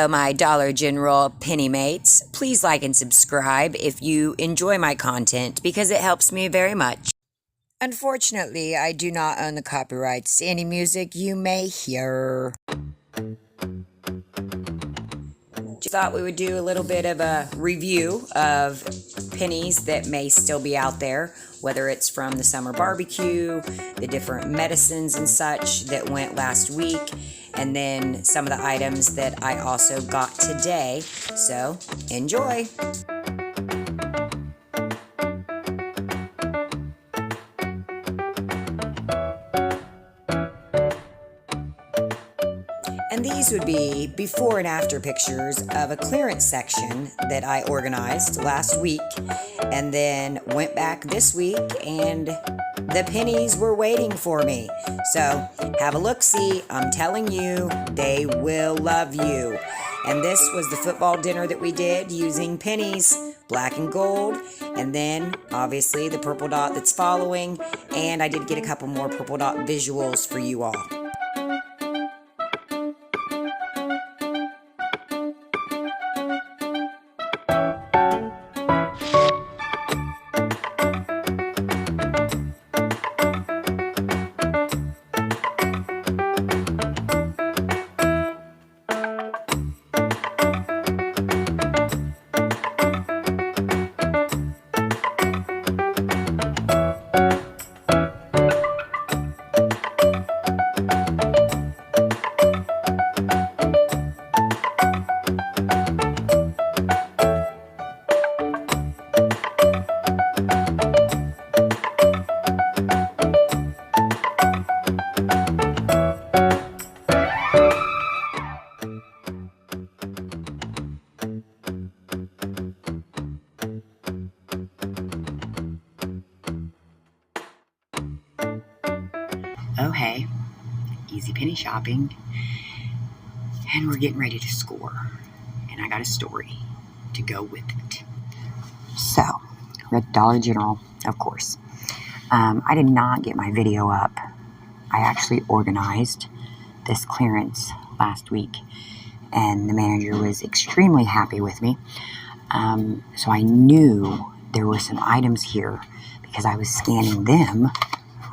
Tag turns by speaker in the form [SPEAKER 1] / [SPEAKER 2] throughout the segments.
[SPEAKER 1] Hello, my Dollar General penny mates. Please like and subscribe if you enjoy my content because it helps me very much. Unfortunately, I do not own the copyrights to any music you may hear. Just thought we would do a little bit of a review of pennies that may still be out there, whether it's from the summer barbecue, the different medicines and such that went last week, and then some of the items that I also got today. So, enjoy! And these would be before and after pictures of a clearance section that I organized last week and then went back this week and the pennies were waiting for me. So have a look-see. I'm telling you, they will love you. And this was the football dinner that we did using pennies, black and gold, and then obviously the purple dot that's following. And I did get a couple more purple dot visuals for you all. Oh hey, easy penny shopping, and we're getting ready to score, and I got a story to go with it. So, we're at Dollar General, of course. I did not get my video up. I actually organized this clearance last week, and the manager was extremely happy with me. So I knew there were some items here because I was scanning them,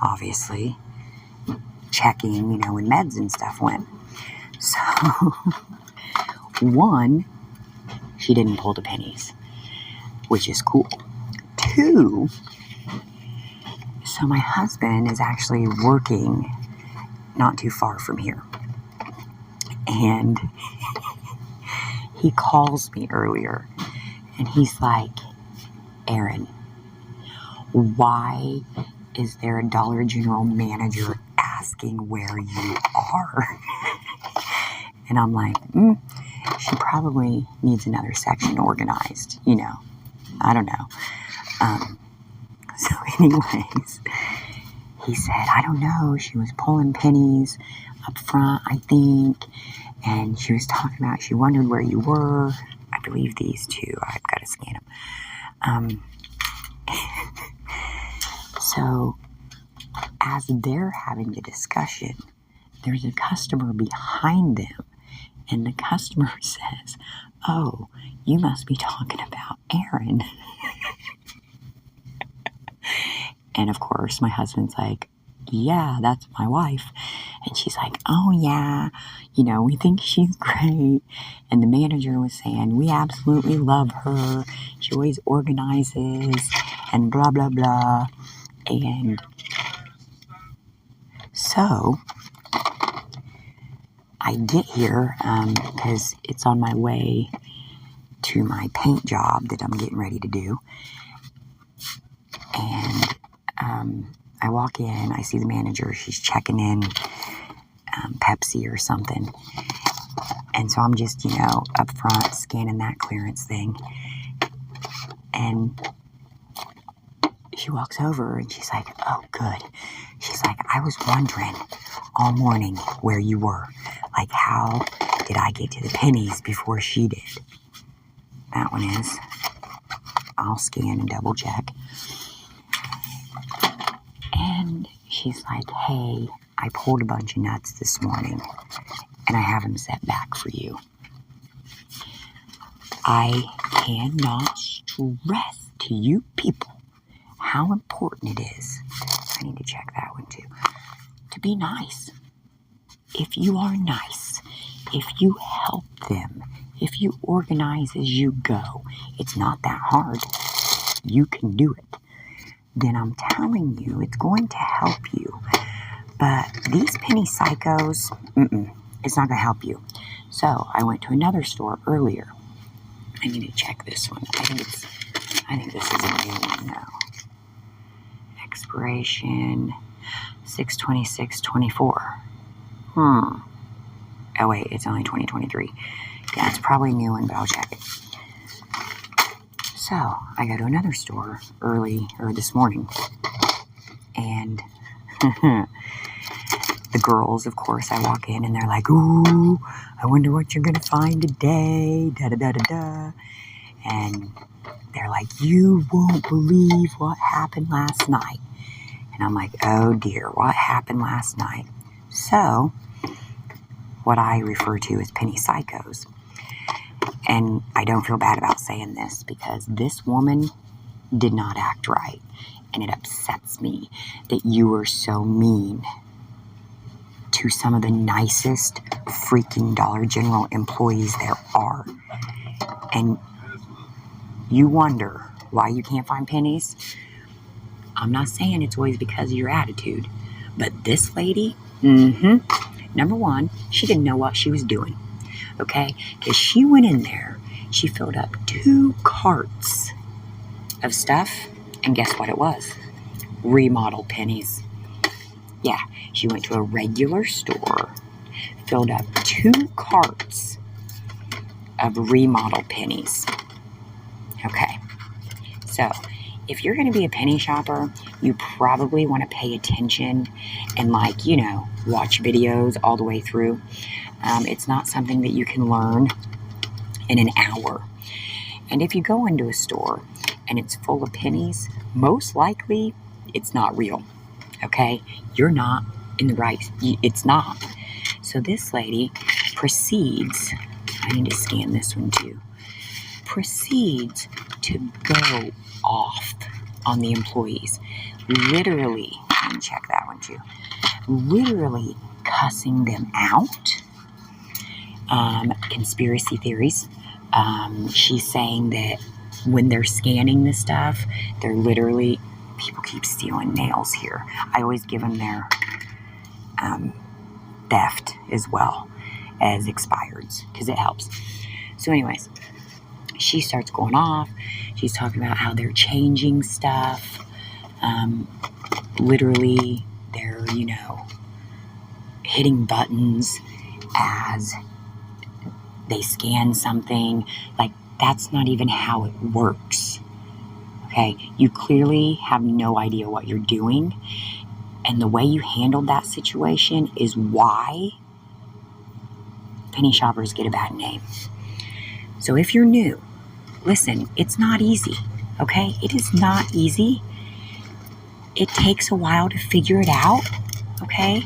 [SPEAKER 1] obviously, checking, when meds and stuff went. So, one, she didn't pull the pennies, which is cool. Two, so my husband is actually working not too far from here. And he calls me earlier, and he's like, Aaron, why is there a Dollar General manager asking where you are? And I'm like, she probably needs another section organized, I don't know. So anyways, he said, I don't know, she was pulling pennies up front, I think, and she was talking about, she wondered where you were. I believe these two, I've got to scan them. So, as they're having the discussion, there's a customer behind them, and the customer says, oh, you must be talking about Aaron. And of course, my husband's like, yeah, that's my wife. And she's like, oh yeah, we think she's great. And the manager was saying, we absolutely love her. She always organizes and blah, blah, blah. And so I get here because it's on my way to my paint job that I'm getting ready to do. And I walk in, I see the manager, she's checking in Pepsi or something. And so I'm just, up front scanning that clearance thing. And she walks over and she's like, oh, good. She's like, I was wondering all morning where you were. Like, how did I get to the pennies before she did? That one is. I'll scan and double check. And she's like, hey, I pulled a bunch of nuts this morning and I have them set back for you. I cannot stress to you people how important it is. I need to check that one too. To be nice. If you are nice, if you help them, if you organize as you go, it's not that hard. You can do it. Then I'm telling you, it's going to help you. But these penny psychos, it's not going to help you. So I went to another store earlier. I need to check this one. I think this is a new one now. Expiration 6/26/24. Oh wait, it's only 2023. Yeah, it's probably a new one, but I'll check it. So I go to another store this morning, and the girls, of course, I walk in and they're like, "Ooh, I wonder what you're gonna find today." Da da da da da. And they're like, "You won't believe what happened last night." And I'm like, "Oh dear, what happened last night?" So, what I refer to as penny psychos. And I don't feel bad about saying this because this woman did not act right. And it upsets me that you were so mean to some of the nicest freaking Dollar General employees there are. And you wonder why you can't find pennies. I'm not saying it's always because of your attitude, but this lady, number one, she didn't know what she was doing, okay? Because she went in there, she filled up 2 carts of stuff, and guess what it was? Remodel pennies. Yeah, she went to a regular store, filled up 2 carts of remodel pennies. Okay, so if you're going to be a penny shopper, you probably want to pay attention and watch videos all the way through. It's not something that you can learn in an hour. And if you go into a store and it's full of pennies, most likely it's not real. Okay? You're not in the right. It's not. So this lady proceeds, I need to scan this one too, proceeds to go off on the employees. Literally, let me check that one too. Literally cussing them out. Conspiracy theories. She's saying that when they're scanning this stuff, they're literally, people keep stealing nails here. I always give them their theft as well as expireds because it helps. So anyways, she starts going off. She's talking about how they're changing stuff. Literally, they're, hitting buttons as they scan something. Like, that's not even how it works. Okay? You clearly have no idea what you're doing. And the way you handled that situation is why penny shoppers get a bad name. So if you're new, listen, it's not easy, okay? It is not easy. It takes a while to figure it out, okay?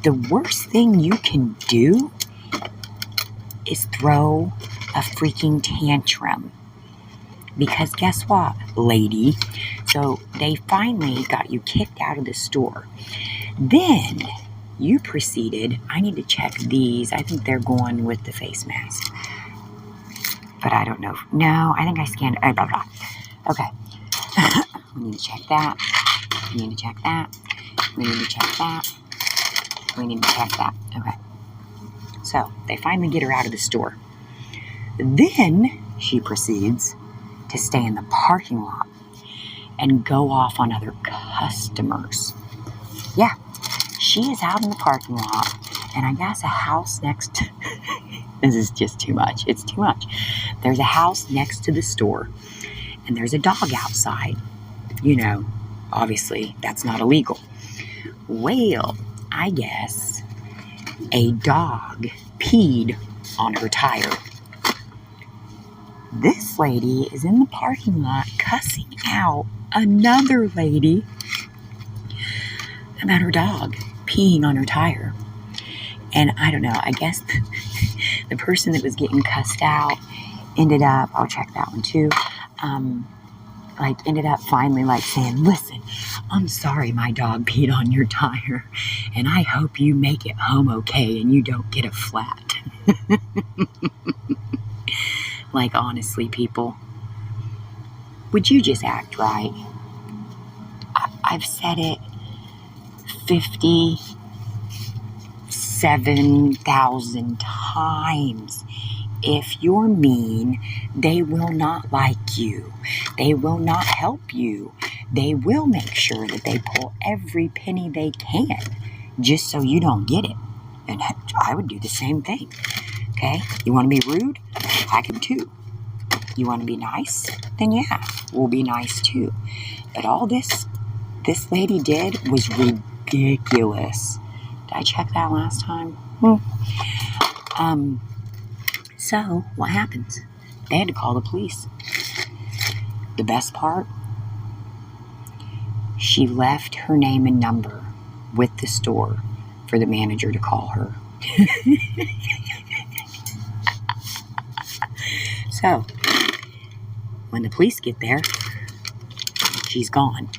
[SPEAKER 1] The worst thing you can do is throw a freaking tantrum. Because guess what, lady? So they finally got you kicked out of the store. Then you proceeded, I need to check these. I think they're going with the face mask. But I don't know. No, I think I scanned it. Blah, blah. Okay. We need to check that. We need to check that. We need to check that. We need to check that. Okay. So they finally get her out of the store. Then she proceeds to stay in the parking lot and go off on other customers. Yeah. She is out in the parking lot, and I guess a house next to... This is just too much. It's too much. There's a house next to the store, and there's a dog outside. Obviously, that's not illegal. Well, I guess a dog peed on her tire. This lady is in the parking lot cussing out another lady about her dog peeing on her tire. And I don't know, I guess the person that was getting cussed out ended up, I'll check that one too, ended up finally saying, listen, I'm sorry my dog peed on your tire, and I hope you make it home okay and you don't get a flat. Honestly, people, would you just act right? I've said it 57,000 times. If you're mean, they will not like you. They will not help you. They will make sure that they pull every penny they can just so you don't get it. And I would do the same thing. Okay? You want to be rude? I can too. You want to be nice? Then yeah, we'll be nice too. But all this lady did was ridiculous. Did I check that last time? So, what happens? They had to call the police. The best part? She left her name and number with the store for the manager to call her. So, when the police get there, she's gone.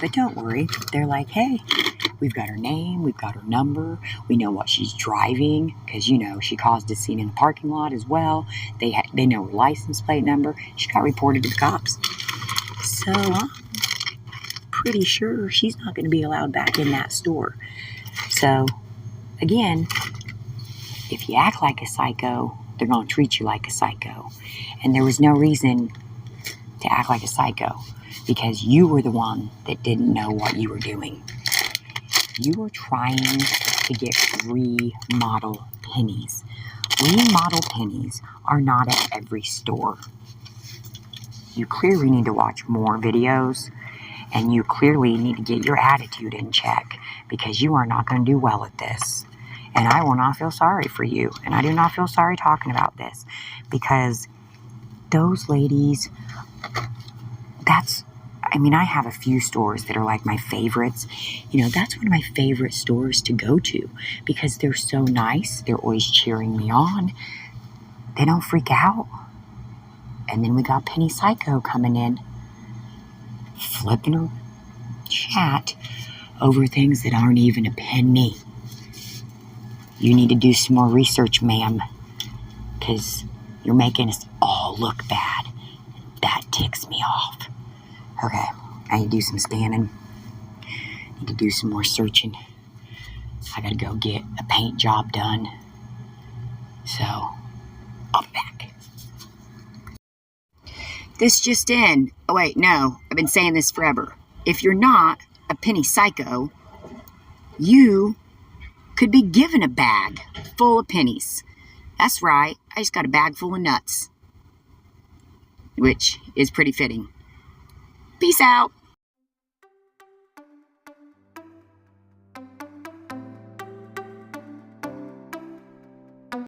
[SPEAKER 1] But don't worry, they're like, hey, we've got her name, we've got her number, we know what she's driving, because, she caused a scene in the parking lot as well. They know her license plate number. She got reported to the cops. So I'm pretty sure she's not going to be allowed back in that store. So, again, if you act like a psycho, they're going to treat you like a psycho. And there was no reason to act like a psycho, because you were the one that didn't know what you were doing. You were trying to get remodel pennies. Remodel pennies are not at every store. You clearly need to watch more videos, and you clearly need to get your attitude in check, because you are not going to do well at this. And I will not feel sorry for you, and I do not feel sorry talking about this, because those ladies, I have a few stores that are like my favorites. That's one of my favorite stores to go to, because they're so nice. They're always cheering me on. They don't freak out. And then we got Penny Psycho coming in, flipping her chat over things that aren't even a penny. You need to do some more research, ma'am, because you're making us all look bad. That ticks me off. Okay, I need to do some scanning. Need to do some more searching. I gotta go get a paint job done. So, I'll be back. This just in. Oh wait, no. I've been saying this forever. If you're not a penny psycho, you could be given a bag full of pennies. That's right. I just got a bag full of nuts. Which is pretty fitting. Peace out.